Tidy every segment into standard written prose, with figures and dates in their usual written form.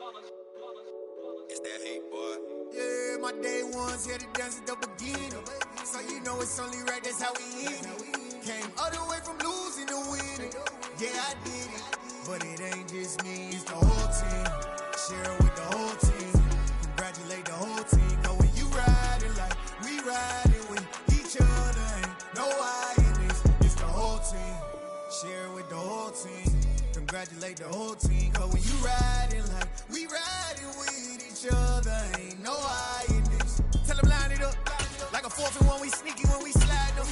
It's that heat, boy. Yeah, my day ones here to dance at the beginning. So you know it's only right, that's how we end it. Came all the way from losing to winning. Yeah, I did it. But it ain't just me, it's the whole team. Share it with the whole team. Congratulate the whole team. Cause when you riding like we riding with each other, ain't no I in this. It's the whole team. Share it with the whole team. Congratulate the whole team. Cause when you riding like we riding with each other, ain't no I in this. Tell them line it up. Like a 4th and 1, we sneaky when we slide them.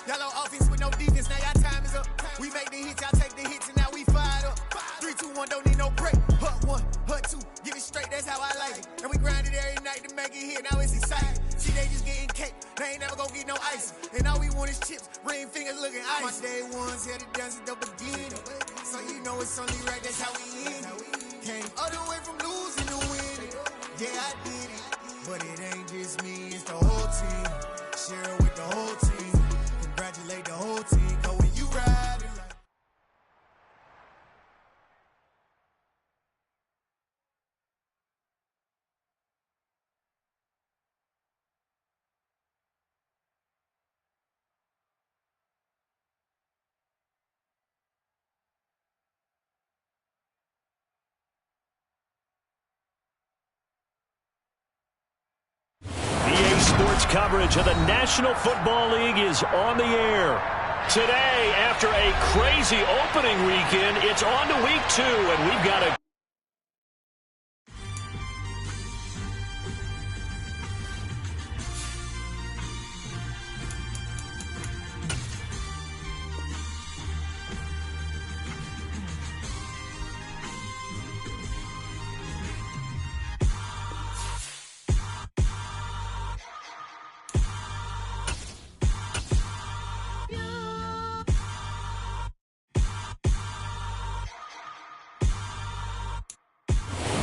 Y'all on offense with no defense, now y'all time is up. We make the hits, y'all take the hits, and now we fired up. 3, 2, 1, don't need no break. Hut 1, hut 2, give it straight, that's how I like it. And we grind it every night to make it hit, now it's exciting. See, they just getting cake, they ain't never gonna get no ice. And all we want is chips, ring fingers looking ice. My day ones here to dance at the beginning. So you know it's only right, that's how we end it. Came all the way from losing to winning. Yeah, I did it. But it ain't just me, it's the whole team. Share it with the whole team. Congratulate the whole team. Cause when you ride it like... Sports coverage of the National Football League is on the air. Today, after a crazy opening weekend, it's on to week 2, and we've got a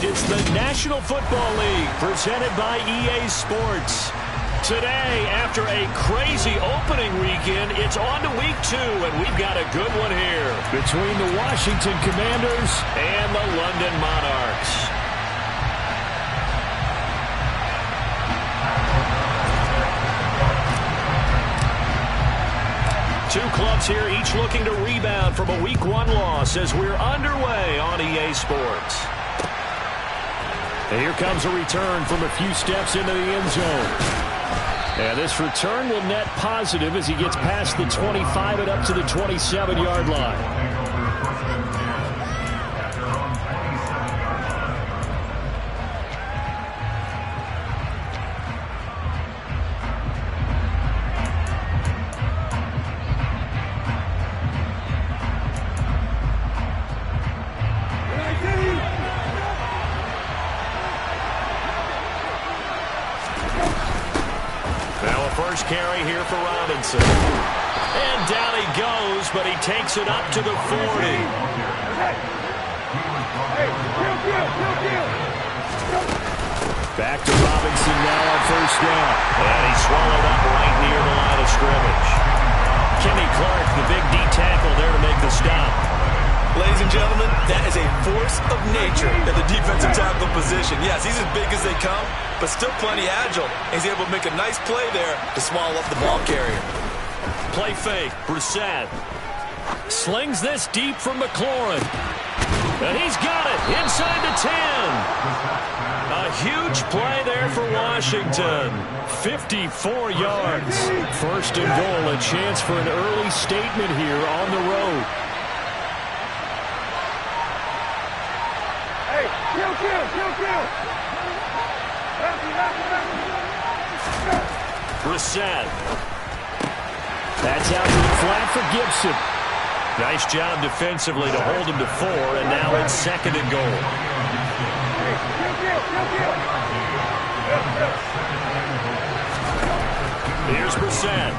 It's the National Football League presented by EA Sports. Today, after a crazy opening weekend, it's on to week 2, and we've got a good one here between the Washington Commanders and the London Monarchs. Two clubs here, each looking to rebound from a Week 1 loss as we're underway on EA Sports. And here comes a return from a few steps into the end zone. And this return will net positive as he gets past the 25 and up to the 27-yard line. First carry here for Robinson. And down he goes, but he takes it up to the 40. Back to Robinson now on first down. And he's swallowed up right near the line of scrimmage. Kenny Clark, the big D tackle there to make the stop. Ladies and gentlemen, that is a force of nature at the defensive tackle position. Yes, he's as big as they come, but still plenty agile. He's able to make a nice play there to swallow up the ball carrier. Play fake, Brissett. Slings this deep from McLaurin. And he's got it inside the 10. A huge play there for Washington. 54 yards. First and goal, a chance for an early statement here on the road. Brissett. That's out to the flat for Gibson. Nice job defensively to hold him to 4, and now it's second and goal. Here's Brissett.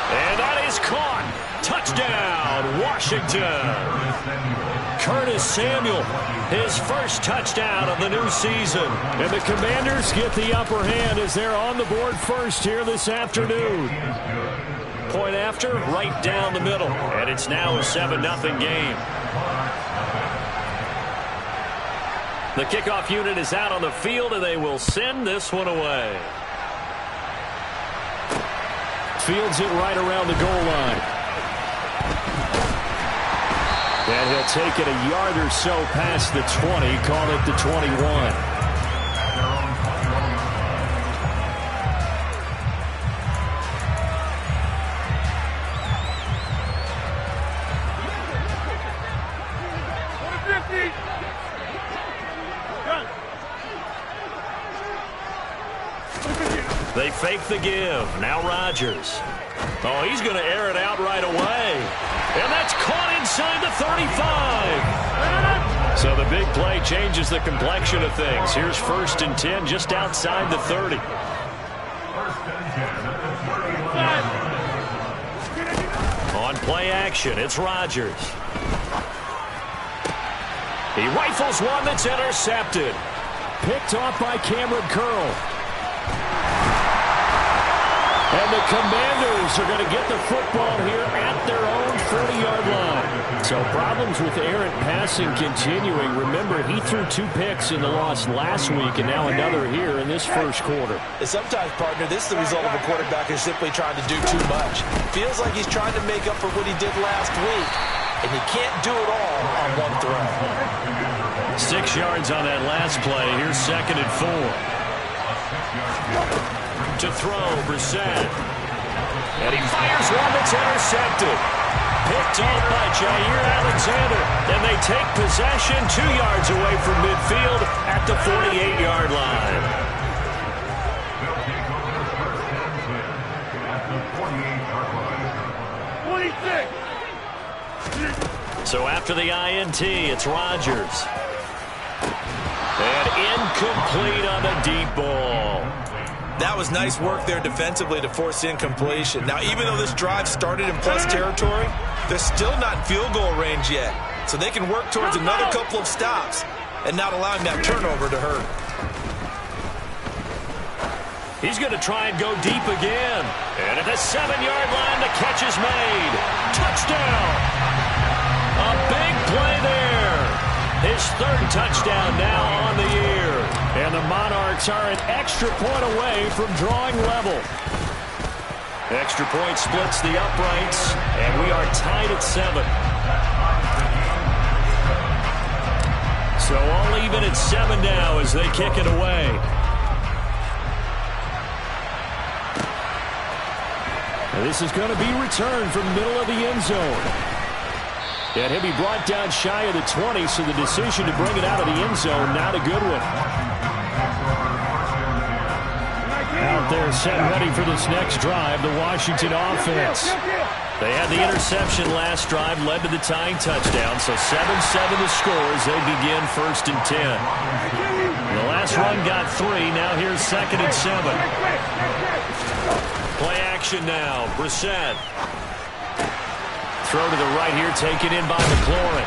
And that is caught. Touchdown, Washington. Curtis Samuel, his first touchdown of the new season. And the Commanders get the upper hand as they're on the board first here this afternoon. Point after, right down the middle. And it's now a 7-0 game. The kickoff unit is out on the field, and they will send this one away. Fields it right around the goal line. And he'll take it a yard or so past the 20, call it the 21. They fake the give. Now Rodgers. Oh, he's going to air it out right away. And that's caught inside the 35. So the big play changes the complexion of things. Here's 1st and 10 just outside the 30. On play action, it's Rodgers. He rifles one that's intercepted. Picked off by Cameron Curl. And the Commanders are going to get the football here at their own 40-yard line. So problems with errant passing continuing. Remember, he threw 2 picks in the loss last week and now another here in this first quarter. And sometimes, partner, this is the result of a quarterback who's simply trying to do too much. Feels like he's trying to make up for what he did last week, and he can't do it all on one throw. 6 yards on that last play. Here's 2nd and 4. To throw, Brissett. And he fires one that's intercepted. Picked off by Jair Alexander. And they take possession 2 yards away from midfield at the 48-yard line. So after the INT, it's Rodgers. And incomplete on the deep ball. That was nice work there defensively to force incompletion. Now, even though this drive started in plus territory, they're still not in field goal range yet. So they can work towards another couple of stops and not allowing that turnover to hurt. He's going to try and go deep again. And at the 7-yard line, the catch is made. Touchdown! A big play there. His 3rd touchdown now on the year. And the Monarchs are an extra point away from drawing level. Extra point splits the uprights, and we are tied at 7. So all even at 7 now as they kick it away. And this is going to be returned from the middle of the end zone. And he'll be brought down shy of the 20, so the decision to bring it out of the end zone, not a good one. Out there set ready for this next drive, the Washington offense. They had the interception last drive, led to the tying touchdown, so 7-7 the score as they begin 1st and 10. The last run got 3, now here's 2nd and 7. Play action now, Brissett. Throw to the right here, taken in by McLaurin.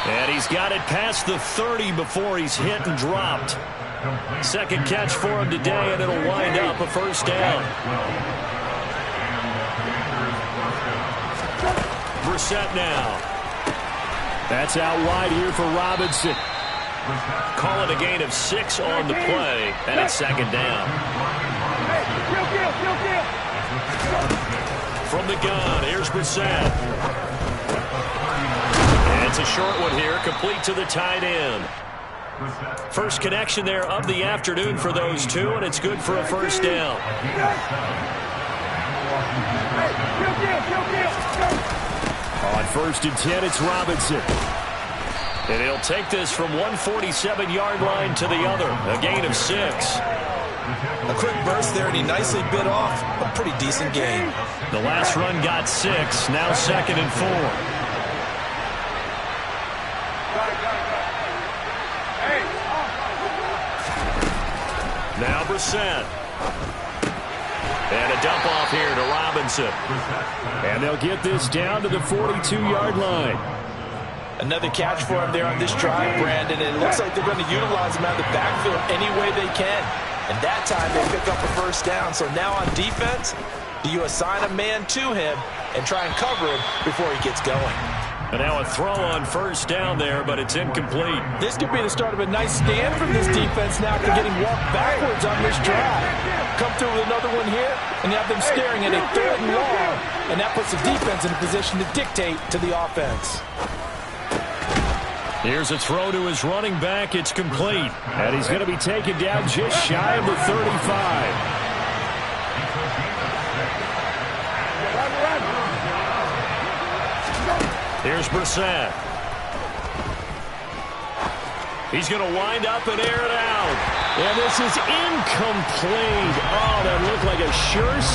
And he's got it past the 30 before he's hit and dropped. 2nd catch for him today, and it'll wind up a 1st down. Brissett now. That's out wide here for Robinson. Call it a gain of 6 on the play, and it's 2nd down. From the gun, here's Brissett. And it's a short one here, complete to the tight end. First connection there of the afternoon for those two, and it's good for a 1st down. On 1st and 10, it's Robinson. And he'll take this from 147-yard line to the other, a gain of 6. A quick burst there, and he nicely bit off a pretty decent gain. The last run got 6, now 2nd and 4. Now Brissett. And a dump off here to Robinson. And they'll get this down to the 42-yard line. Another catch for him there on this drive, Brandon. And it looks like they're going to utilize him out of the backfield any way they can. And that time they pick up a 1st down. So now on defense, do you assign a man to him and try and cover him before he gets going? And now a throw on first down there, but it's incomplete. This could be the start of a nice stand from this defense now after getting walked backwards on this drive. Come through with another one here, and you have them staring at a 3rd and long, and that puts the defense in a position to dictate to the offense. Here's a throw to his running back. It's complete. And he's going to be taken down just shy of the 35. Here's Brissett. He's going to wind up and air it out. And this is incomplete. Oh, that looked like a sure 6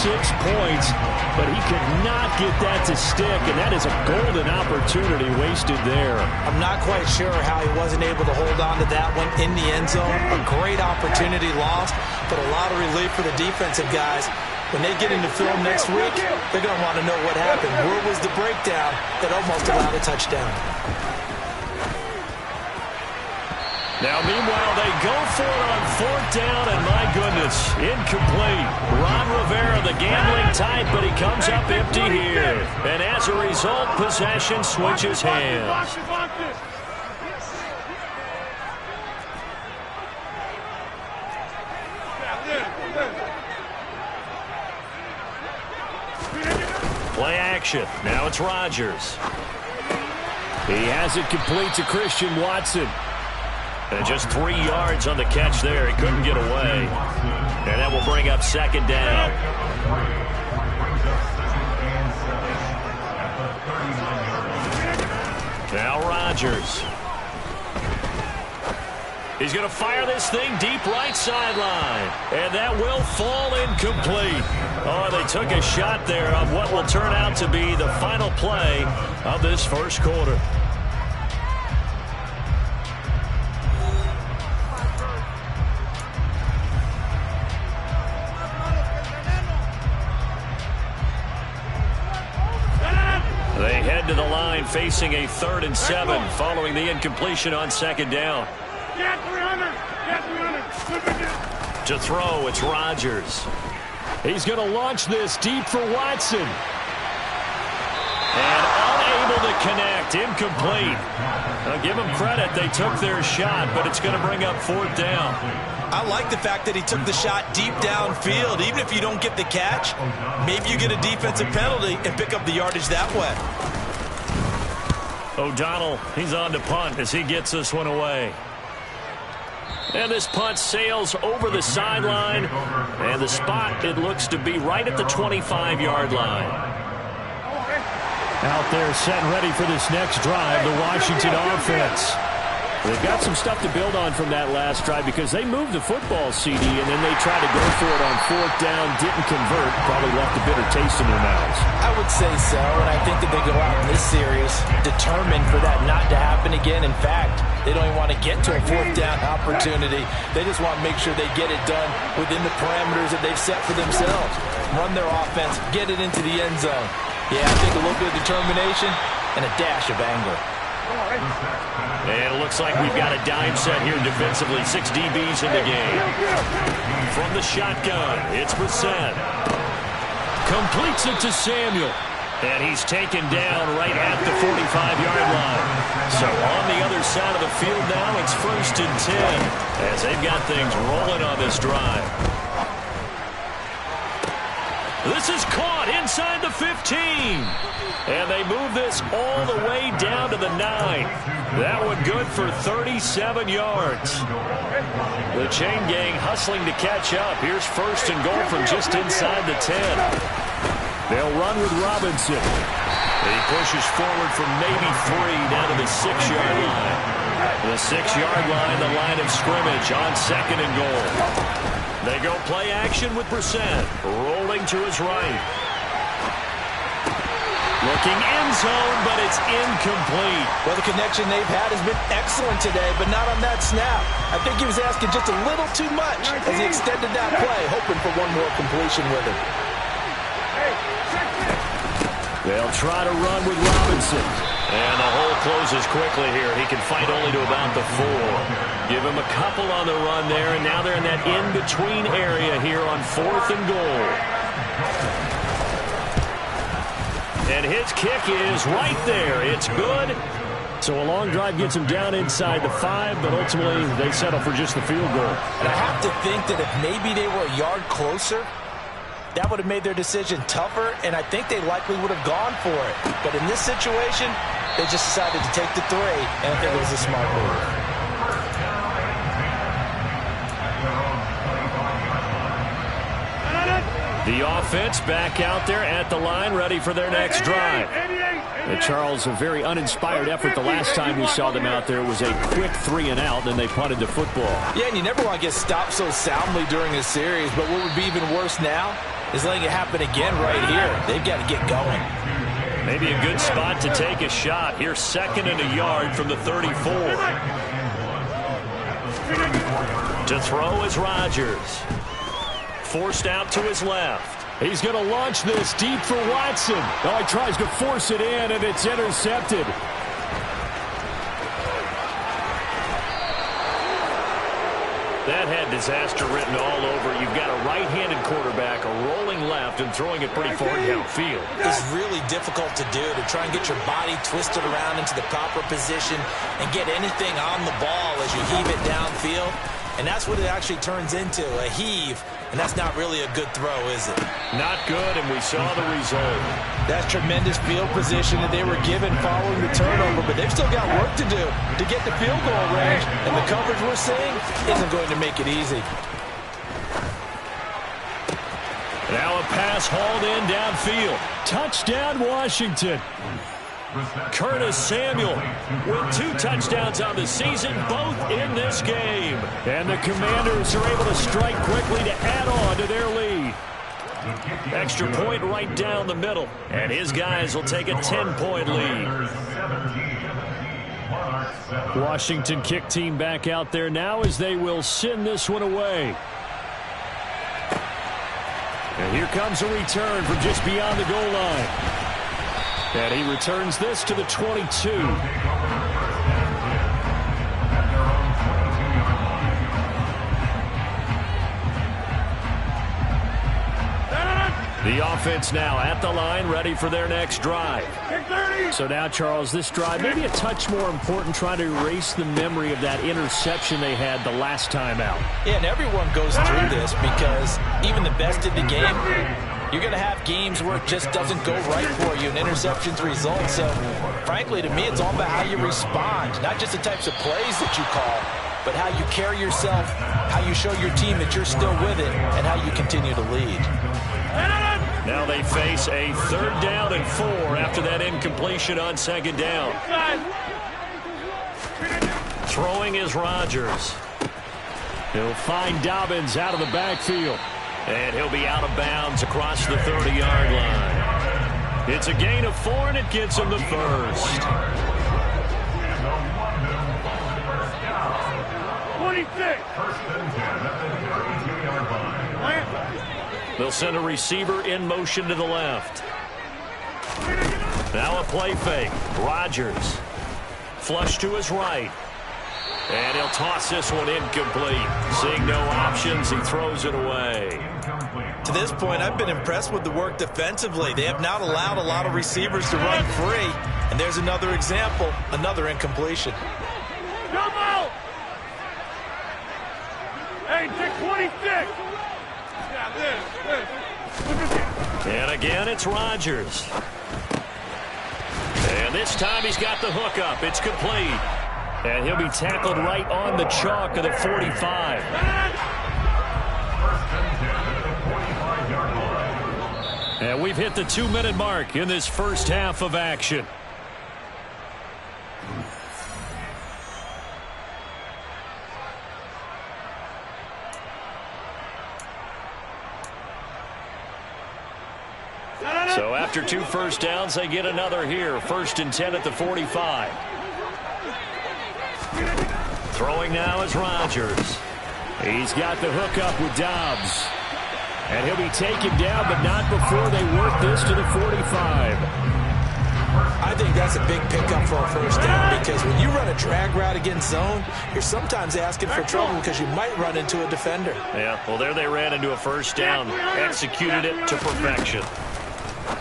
points, but he could not get that to stick, and that is a golden opportunity wasted there. I'm not quite sure how he wasn't able to hold on to that one in the end zone. A great opportunity lost, but a lot of relief for the defensive guys. When they get into film next week, they're going to want to know what happened. Where was the breakdown that almost allowed a touchdown? Now, meanwhile, they go for it on 4th down, and my goodness, incomplete. Ron Rivera, the gambling type, but he comes up empty here. And as a result, possession switches hands. Play action. Now it's Rodgers. He has it complete to Christian Watson. And just 3 yards on the catch there. He couldn't get away. And that will bring up 2nd down. Now Rodgers. He's going to fire this thing deep right sideline. And that will fall incomplete. Oh, they took a shot there on what will turn out to be the final play of this first quarter. They head to the line facing a 3rd and 7 following the incompletion on 2nd down. To throw, it's Rodgers. He's going to launch this deep for Watson. And unable to connect, incomplete. Now give them credit, they took their shot, but it's going to bring up 4th down. I like the fact that he took the shot deep downfield. Even if you don't get the catch, maybe you get a defensive penalty and pick up the yardage that way. O'Donnell, he's on to punt as he gets this one away. And this punt sails over the sideline. And the spot, it looks to be right at the 25-yard line. Out there set and ready for this next drive, the Washington offense. They've got some stuff to build on from that last drive because they moved the football, CD, and then they tried to go for it on 4th down, didn't convert, probably left a bitter taste in their mouths. I would say so, and I think that they go out in this series determined for that not to happen again. In fact, they don't even want to get to a 4th down opportunity. They just want to make sure they get it done within the parameters that they've set for themselves. Run their offense, get it into the end zone. Yeah, I think a little bit of determination and a dash of anger. And it looks like we've got a dime set here defensively. 6 DBs in the game. From the shotgun, it's Brissett. Completes it to Samuel. And he's taken down right at the 45-yard line. So on the other side of the field now, it's 1st and 10 as they've got things rolling on this drive. This is caught inside the 15. And they move this all the way down to the 9. That one good for 37 yards. The chain gang hustling to catch up. Here's 1st and goal from just inside the 10. They'll run with Robinson. He pushes forward from maybe 3 down to the 6-yard line. The 6-yard line, the line of scrimmage on 2nd and goal. They go play action with Brissett. Rolling to his right. Looking end zone, but it's incomplete. Well, the connection they've had has been excellent today, but not on that snap. I think he was asking just a little too much as he extended that play, hoping for one more completion with it. They'll try to run with Robinson. And the hole closes quickly here. He can fight only to about the 4. Give him a couple on the run there, and now they're in that in-between area here on 4th and goal. And his kick is right there. It's good. So a long drive gets him down inside the 5, but ultimately they settle for just the field goal. And I have to think that if maybe they were a yard closer, that would have made their decision tougher, and I think they likely would have gone for it. But in this situation, they just decided to take the 3, and I think it was a smart move. The offense back out there at the line, ready for their next drive. Charles, a very uninspired effort the last time we saw them out there. It was a quick 3 and out, then they punted the football. Yeah, and you never want to get stopped so soundly during a series, but what would be even worse now is letting it happen again right here. They've got to get going. Maybe a good spot to take a shot. Here's 2nd and a yard from the 34. To throw is Rodgers. Forced out to his left. He's going to launch this deep for Watson. Oh, he tries to force it in, and it's intercepted. That had disaster written all over. You've got a right-handed quarterback, a rolling left, and throwing it pretty far downfield. It's really difficult to do, to try and get your body twisted around into the proper position and get anything on the ball as you heave it downfield. And that's what it actually turns into, a heave. And that's not really a good throw, is it? Not good, and we saw the result. That's tremendous field position that they were given following the turnover, but they've still got work to do to get the field goal range, and the coverage we're seeing isn't going to make it easy. Now a pass hauled in downfield. Touchdown, Washington. Curtis Samuel with 2 touchdowns on the season, both in this game. And the Commanders are able to strike quickly to add on to their lead. Extra point right down the middle. And his guys will take a 10-point lead. Washington kick team back out there now as they will send this one away. And here comes a return from just beyond the goal line. And he returns this to the 22. The offense now at the line, ready for their next drive. So now, Charles, this drive maybe a touch more important, trying to erase the memory of that interception they had the last time out. Yeah, and everyone goes through this because even the best in the game, you're going to have games where it just doesn't go right for you, and interceptions result. So, frankly, to me, it's all about how you respond, not just the types of plays that you call, but how you carry yourself, how you show your team that you're still with it, and how you continue to lead. Now they face a 3rd down and 4 after that incompletion on 2nd down. Throwing is Rodgers. He'll find Dobbins out of the backfield. And he'll be out of bounds across the 30-yard line. It's a gain of 4, and it gets him the first. 26. They'll send a receiver in motion to the left. Now a play fake. Rodgers. Flush to his right. And he'll toss this one incomplete. Seeing no options, he throws it away. To this point, I've been impressed with the work defensively. They have not allowed a lot of receivers to run free. And there's another example, another incompletion. Come out! Hey, take 26! Yeah, this. And again, it's Rodgers. And this time he's got the hook up. It's complete. And he'll be tackled right on the chalk of the 45. And we've hit the 2-minute mark in this first half of action. So after 2 first downs, they get another here. 1st and 10 at the 45. Throwing now is Rodgers. He's got the hook up with Dobbs. And he'll be taken down, but not before they work this to the 45. I think that's a big pickup for a first down, because when you run a drag route against zone, you're sometimes asking for trouble because you might run into a defender. Yeah, well, there they ran into a first down, executed it to perfection.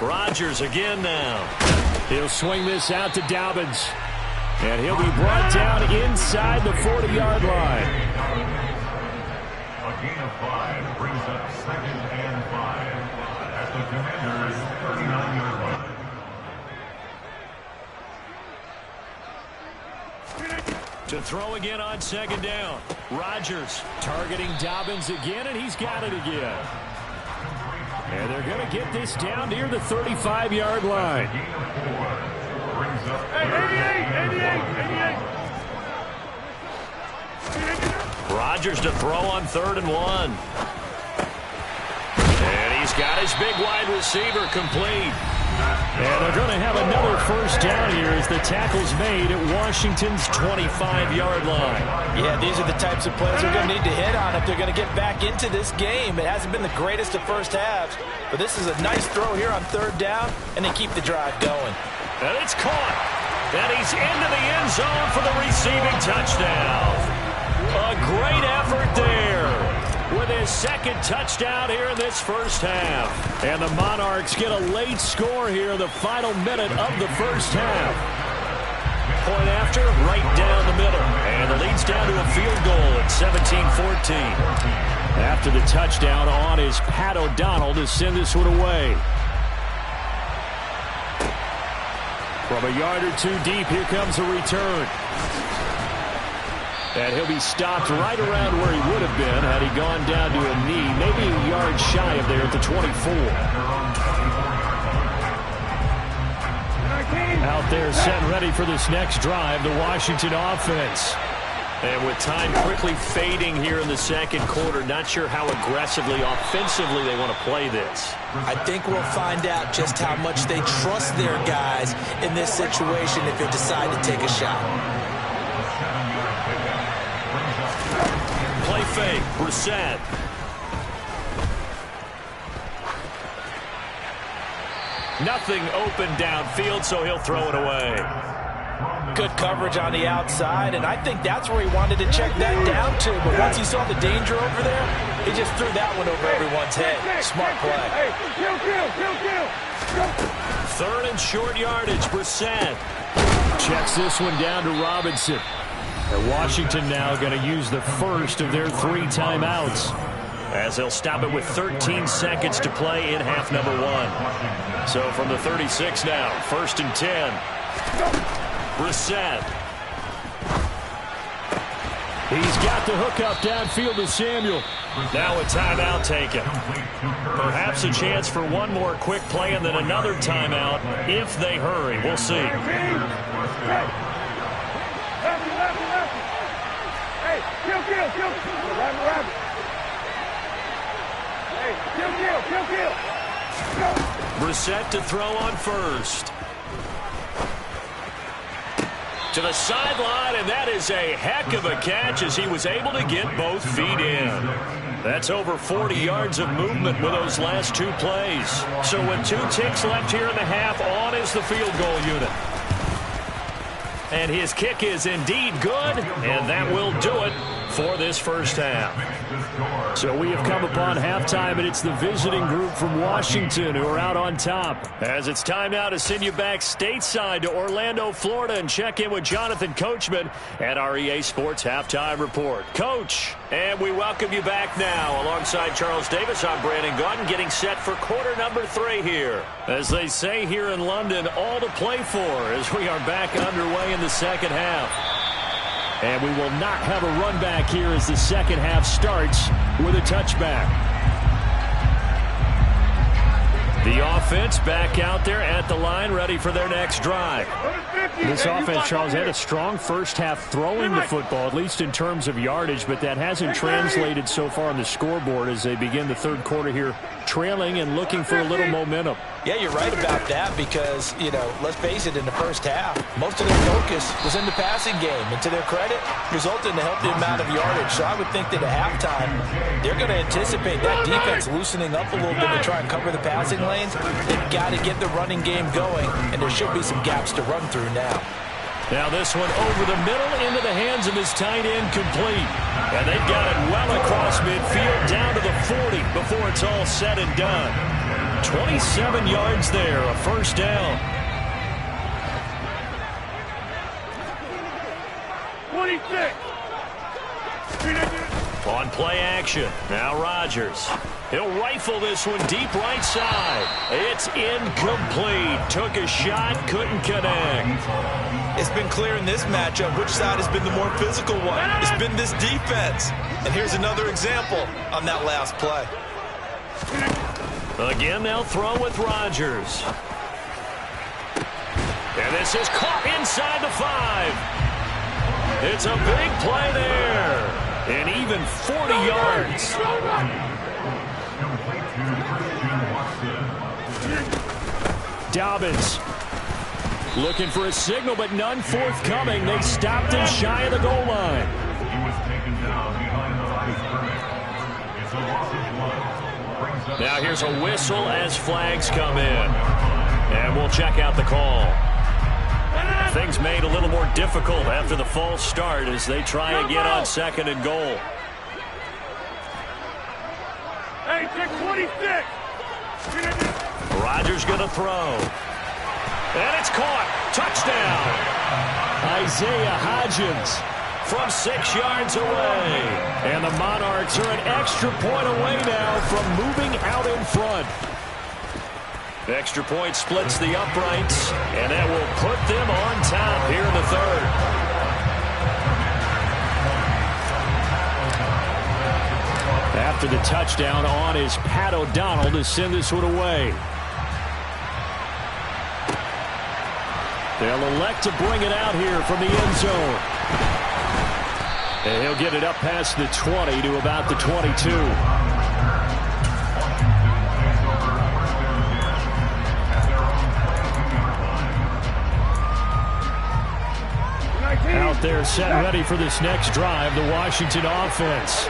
Rodgers again now. He'll swing this out to Dobbins. And he'll be brought down inside the 40-yard line. A gain of 5 brings up 2nd and 5 at the Commanders' 39-yard line. To throw again on 2nd down. Rodgers targeting Dobbins again, and he's got it again. And they're going to get this down near the 35-yard line. Hey, 88. Rodgers to throw on 3rd and 1. And he's got his big wide receiver complete. And they're going to have another first down here as the tackle's made at Washington's 25-yard line. Yeah, these are the types of plays they're going to need to hit on if they're going to get back into this game. It hasn't been the greatest of first halves, but this is a nice throw here on 3rd down, and they keep the drive going. And it's caught. And he's into the end zone for the receiving touchdown. A great effort there with his 2nd touchdown here in this first half. And the Monarchs get a late score here in the final minute of the first half. Point after, right down the middle. And the lead's down to a field goal at 17-14. After the touchdown on is Pat O'Donnell to send this one away. From a yard or 2 deep, here comes a return. And he'll be stopped right around where he would have been had he gone down to a knee, maybe a yard shy of there at the 24. Out there set and ready for this next drive, the Washington offense. And with time quickly fading here in the 2nd quarter, not sure how aggressively, offensively they want to play this. I think we'll find out just how much they trust their guys in this situation if they decide to take a shot. Play fake, Brissett. Nothing open downfield, so he'll throw it away. Good coverage on the outside, and I think that's where he wanted to check that down to. But once he saw the danger over there, he just threw that one over everyone's head. Smart play. Hey, kill. 3rd and short yardage, Brissett. Checks this one down to Robinson. And Washington now going to use the first of their 3 timeouts, as they'll stop it with 13 seconds to play in half number 1. So from the 36 now, 1st and 10. Brissett. He's got the hook up downfield to Samuel. Now a timeout taken. Perhaps a chance for one more quick play and then another timeout if they hurry. We'll see. Hey, kill. Rabbit. Hey, kill. Brissett to throw on 1st. To the sideline, and that is a heck of a catch as he was able to get both feet in. That's over 40 yards of movement with those last 2 plays. So with 2 ticks left here in the half, on is the field goal unit. And his kick is indeed good, and that will do it for this first half. So we have come upon halftime, and it's the visiting group from Washington who are out on top. As it's time now to send you back stateside to Orlando, Florida, and check in with Jonathan Coachman at our EA Sports Halftime Report. Coach, and we welcome you back now. Alongside Charles Davis, I'm Brandon Gaudin, getting set for quarter number 3 here. As they say here in London, all to play for as we are back underway in the second half. And we will not have a run back here as the second half starts with a touchback. The offense back out there at the line, ready for their next drive. This offense, Charles, had a strong first half throwing the football, at least in terms of yardage, but that hasn't translated so far on the scoreboard as they begin the 3rd quarter here, trailing and looking for a little momentum. Yeah, you're right about that because, let's face it, in the first half, most of their focus was in the passing game. And to their credit, resulted in a healthy amount of yardage. So I would think that at halftime, they're going to anticipate that defense loosening up a little bit to try and cover the passing lanes. They've got to get the running game going, and there should be some gaps to run through now. Now this one over the middle into the hands of his tight end, complete. And they've got it well across midfield down to the 40 before it's all said and done. 27 yards there, a first down. 26. On play action, now Rodgers. He'll rifle this one deep right side. It's incomplete. Took a shot, couldn't connect. It's been clear in this matchup which side has been the more physical one. It's been this defense. And here's another example on that last play. Again, they'll throw with Rodgers. And this is caught inside the 5. It's a big play there. And even 40 yards. Dobbins looking for a signal, but none forthcoming. They stopped him shy of the goal line. He was taken down behind the line of scrimmage. It's a loss of blood. Now here's a whistle as flags come in. And we'll check out the call. Things made a little more difficult after the false start as they try again on 2nd and goal. Hey, check 26. Rodgers going to throw. And it's caught. Touchdown. Isaiah Hodgins from 6 yards away. And the Monarchs are an extra point away now from moving out in front. The extra point splits the uprights, and that will put them on top here in the 3rd. After the touchdown on is Pat O'Donnell to send this one away. They'll elect to bring it out here from the end zone. And he'll get it up past the 20 to about the 22. Out there set ready for this next drive, the Washington offense.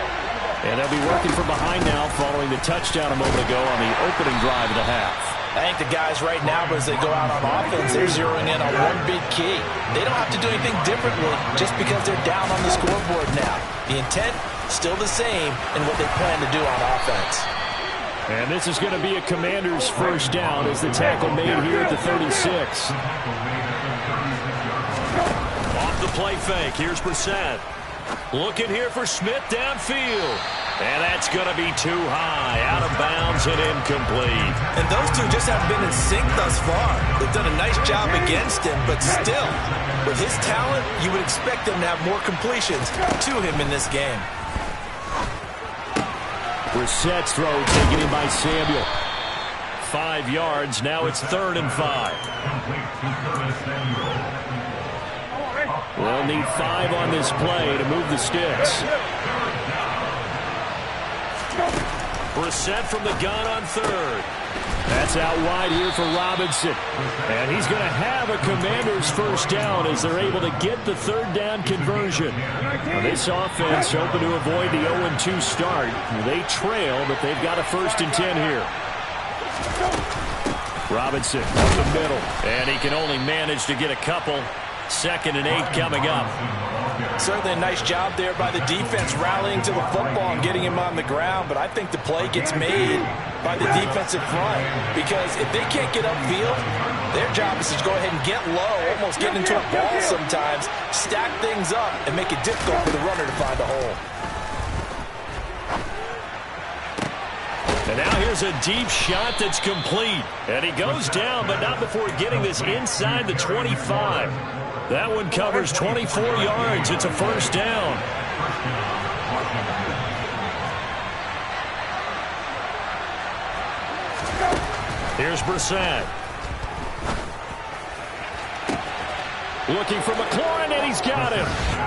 And they'll be working from behind now following the touchdown a moment ago on the opening drive of the half. I think the guys right now, as they go out on offense, they're zeroing in on one big key. They don't have to do anything differently just because they're down on the scoreboard now. The intent, still the same in what they plan to do on offense. And this is going to be a Commander's first down as the tackle made here at the 36. Off the play fake, here's Brissett. Looking here for Smith downfield. And that's going to be too high. Out of bounds and incomplete. And those two just haven't been in sync thus far. They've done a nice job against him, but still, with his talent, you would expect them to have more completions to him in this game. Brissett's throw taken in by Samuel. 5 yards. Now it's 3rd and 5. They'll need 5 on this play to move the sticks. Brissett from the gun on 3rd. That's out wide here for Robinson. And he's going to have a Commander's first down as they're able to get the 3rd down conversion. Now this offense hoping to avoid the 0-2 start. They trail, but they've got a 1st and 10 here. Robinson up the middle. And he can only manage to get a couple. 2nd and 8 coming up. Certainly a nice job there by the defense rallying to the football and getting him on the ground, but I think the play gets made by the defensive front because if they can't get upfield, their job is to go ahead and get low, almost get into a ball sometimes, stack things up, and make it difficult for the runner to find a hole. And now here's a deep shot that's complete. And he goes down, but not before getting this inside the 25. That one covers 24 yards. It's a 1st down. Here's Brissett. Looking for McLaurin, and he's got him.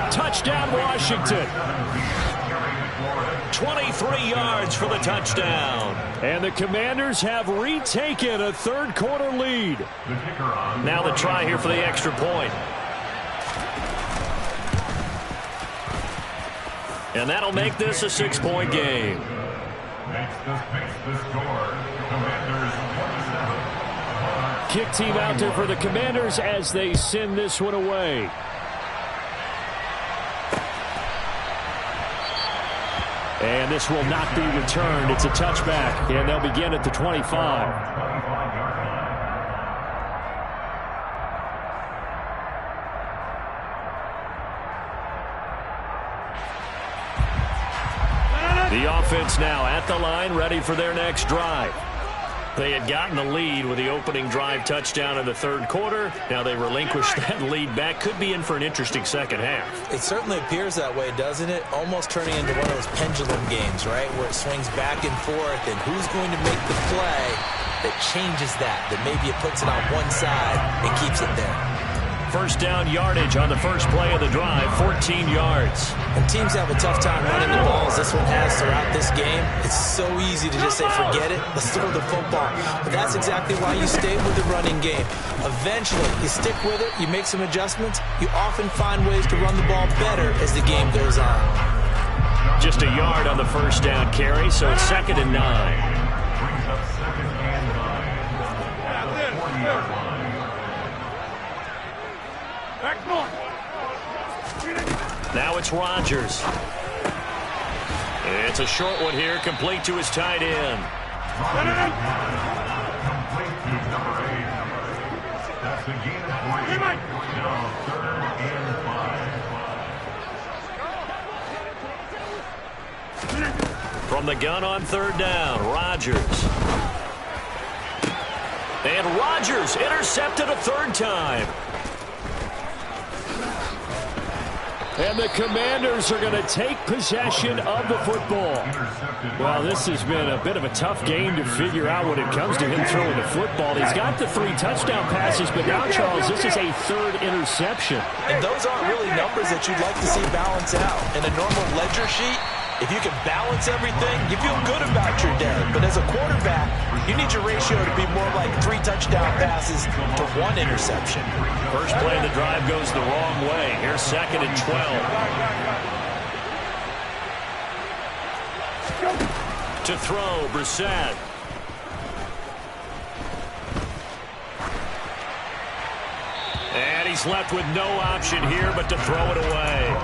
Touchdown, Washington. 23 yards for the touchdown. And the Commanders have retaken a 3rd quarter lead. Now the try here for the extra point. And that'll make this a 6-point game. Makes the score. Commanders 27. Kick team out there for the Commanders as they send this one away. And this will not be returned. It's a touchback, and they'll begin at the 25. The offense now at the line, ready for their next drive. They had gotten the lead with the opening drive touchdown in the third quarter. Now they relinquished that lead back. Could be in for an interesting second half. It certainly appears that way, doesn't it? Almost turning into one of those pendulum games, right, where it swings back and forth, and who's going to make the play that changes that maybe it puts it on one side and keeps it there. First down yardage on the first play of the drive, 14 yards. And teams have a tough time running the ball as this one has throughout this game. It's so easy to just say, forget it, let's throw the football. But that's exactly why you stay with the running game. Eventually, you stick with it, you make some adjustments, you often find ways to run the ball better as the game goes on. Just a yard on the first down carry, so it's 2nd and 9. Brings up 2nd and 9 at the 40-yard line. Now it's Rodgers. It's a short one here, complete to his tight end. Complete to number 8. That's the gain of 3. Now 3rd and 5. From the gun on 3rd down, Rodgers. And Rodgers intercepted a 3rd time. And the Commanders are going to take possession of the football. Well, this has been a bit of a tough game to figure out when it comes to him throwing the football. He's got the 3 touchdown passes, but now, Charles, this is a 3rd interception. And those aren't really numbers that you'd like to see balance out. In a normal ledger sheet, if you can balance everything, you feel good about your day. But as a quarterback, you need your ratio to be more like 3 touchdown passes to 1 interception. First play of the drive goes the wrong way. Here's 2nd and 12. To throw, Brissett. And he's left with no option here but to throw it away.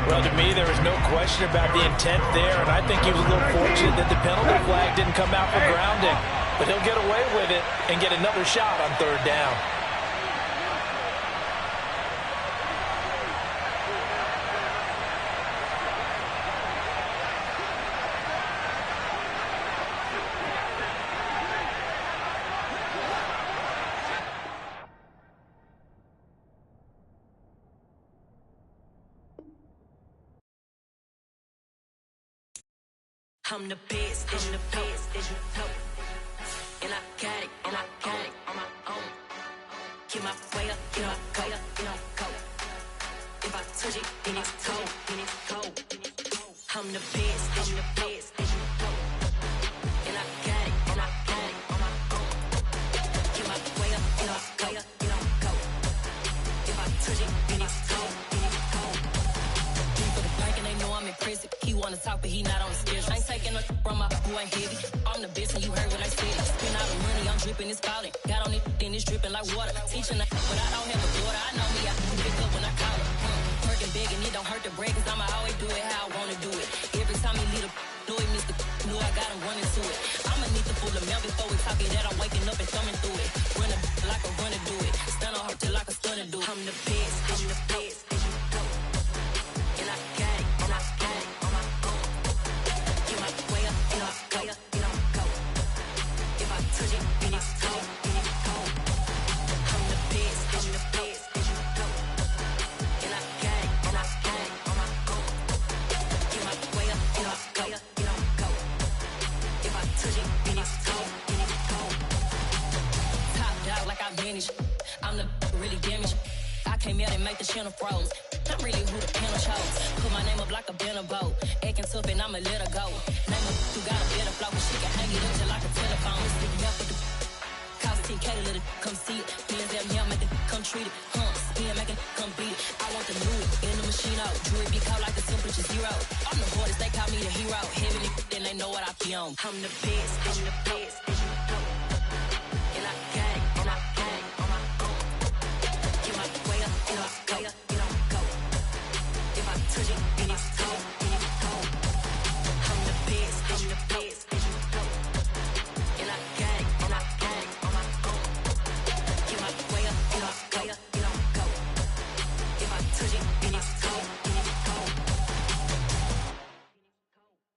Well, to me, there was no question about the intent there, and I think he was a little fortunate that the penalty flag didn't come out for grounding. But he'll get away with it and get another shot on 3rd down. I'm the best, and the best, and I got it, on my own. Get my way up, get my go, If I touch it, then it's cold, I'm the best, and I got it, on my own. Get my way up, get my go, If I touch it, then it's cold, For the bank and they know I'm in prison. He wanna talk, but he not on the schedule. I ain't taking no from my boy heavy. I'm the best and you heard what I said. Spend all the money, I'm dripping, it's falling. Got on it, then it's dripping like water. Teaching that, but I don't have a daughter. I know me, I can pick up when I call her. Working big and it don't hurt to break, cause I'ma always do it how I wanna do it. Every time he lead a do it, Mr. Knew I got him running to it. I'ma need to pull the mail before we talk it that I'm waking up and thumbing through it. Run a like a runner do it. Stand on her till like a stunner do it. I'm the best, and I got it, and I got it on my own. Get my way up, and I go. If I touch it, then it's cold, I'm the best, and I got it, and I got it on my own. Get my way up, and I go. If I touch it, then it's cold, Top dog like I vanished. I'm the really damaged. I came out and make the channel froze. I'm really who the panel chose. Put my name up like a banner boat. Acting tough and I'ma let her go. Name her who got a better flow, but she can hang it up just like a telephone. Sticking up with the cost 10K to let it come see it. Millions them here, make it come treat it. Spin, make it come beat it. I want the new it in the machine out. Jewelry be caught like the temperature 0. I'm the hardest, they call me the hero. Heavy, then they know what I be on. I'm the best,